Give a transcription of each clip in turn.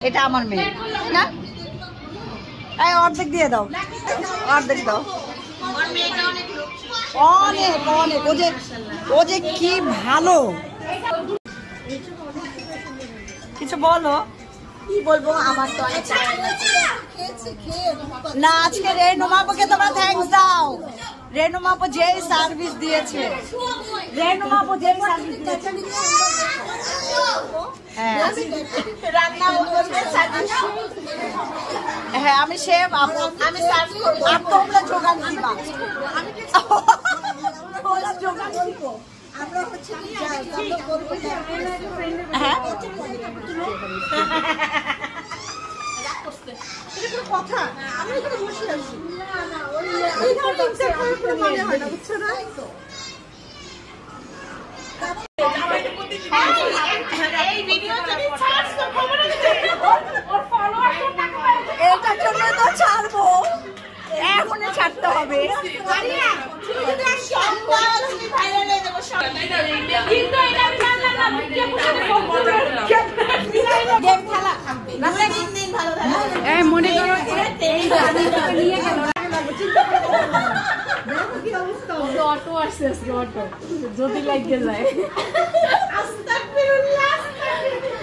এটা আমার মেয়ে না, এই অর্ধেক দিয়ে দাও, অর্ধেক দাও। অনেক অনেক ও যে কি ভালো। কিছু বলো। কি বলবো, আমার তো অনেক না, আজকে রেনুমাপুকে তোমরা থ্যাঙ্কস দাও। রেনুমাপু যেই সার্ভিস দিয়েছে, রেনুমাপু যেই সার্ভিস দিয়েছে। হ্যাঁ আমি শেফ, আমি সার্ভ করবো আর তোমরা জোগান দিবা। আমরা হচ্ছে হ্যাঁ কথা, আমরা এখানে বসে আছি। এই ধরনের ইন্টারভিউ মনে হয় না, বুঝছো না? এটার জন্য তো ছাড়বো, এখনই ছাড়তে হবে। মনে করো অটো আসছে, অটো যদি লাগে যায়।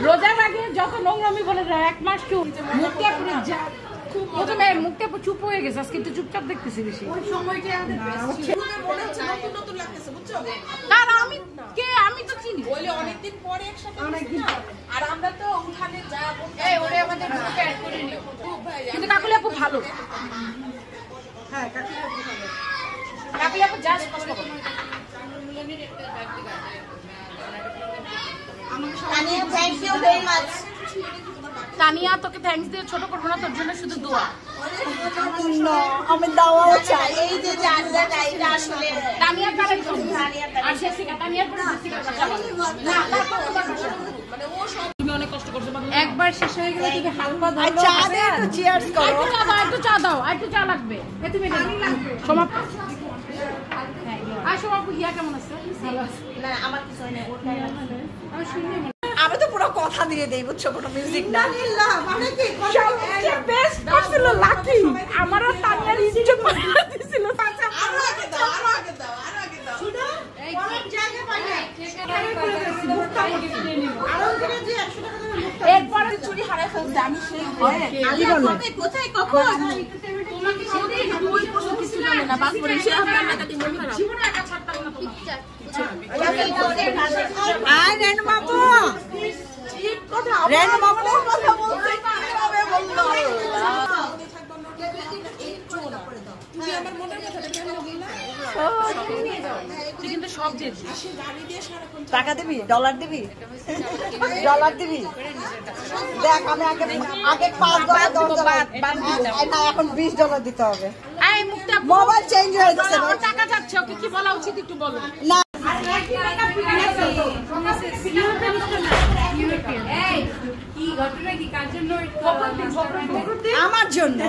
রোজার আগে যত নোংরামি বলে যায়, এক মাস চুপ, মুখটা পুরো প্রথমে মুখটা চুপ হয়ে গেছে, আজকে একটু চুপচাপ দেখতেছি বেশি। আমি তো চিনি অনেকদিন পরে একসাথে, আর আমরা তো উঠানে যাবো, আমাদের গ্রুপে অ্যাড করে নিও। কিন্তু কাকুলি আপু ভালো, হ্যাঁ কাকুলি আপু জাস্ট কষ্ট করে। তানিয়া তোকে থ্যাঙ্কস দিয়ে ছোট করবো না, তোর জন্য শুধু দোয়া। আমি দাওয়াও চাই। এই যে জানলাটা এটা আসলে তানিয়ার কারেকশন আর জেসিকা, তানিয়ার পরে জেসিকা কথা না, মানে ও সব তুমি অনেক কষ্ট করছো। একবার শেষ হয়ে গেলে তুমি হালকা দাও, চা দে, একটু চিয়ার্স করো। একটু চা দাও, একটু চা লাগবে। তুমি সমাপ্ত। আর সমাপ্ত। হিয়া কেমন আছে? ভালো আছে না, আমার কিছু হয় না, ওটাই আমি শুনি। আমি তো পুরো কথা দিয়ে দেই, বুঝছো, কোনো মিউজিক না। মানে কি বেস্ট ছিল লাকি, আমারও তানিয়ার ইজ্জত বাড়িয়ে দিছিল। আরো আগে দাও, আরো আগে দাও, আরো আগে দাও। শুনো, অনেক জায়গা পাই না, আরো করে যে 100 টাকা দাও। এরপরে চুরি হারায় ফেলছে, আমি সেই ভয়ে কোথায় কখন তোমাকে সেটাই দুই বছর কিছু জানে না, বাস করে সে আমার টাকা দিয়ে মন খারাপ জীবনে একা ছাড়তাম না তোমাকে। আয় রেনুমাপু, রেনুমাপু কথা বলতে কিভাবে বললো। তুমি আমার মনের কথাটা কেন বললা? তুই কিন্তু সব দিয়ে টাকা দিবি, ডলার দিবি, ডলার দিবি। দেখ আমি আগে $5 $10 না, এখন $20 দিতে হবে। এই মুখটা মোবাইল চেঞ্জ হয়ে গেছে। ওর টাকা যাচ্ছে, ওকে কি বলা উচিত একটু বলো না আমার জন্য,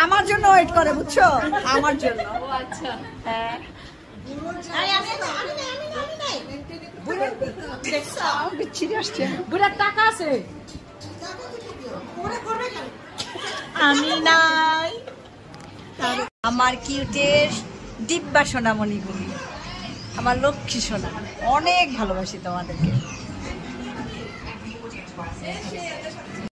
আমার জন্য ওয়েট করে, বুঝছো, আমার জন্য। হ্যাঁ বিচ্ছিরি আসছে। বুড়ার টাকা আছে, আমি নাই। আমার কিউটের দিব্যা সোনামণিগুলি, আমার লক্ষ্মী সোনা, অনেক ভালোবাসি তোমাদেরকে।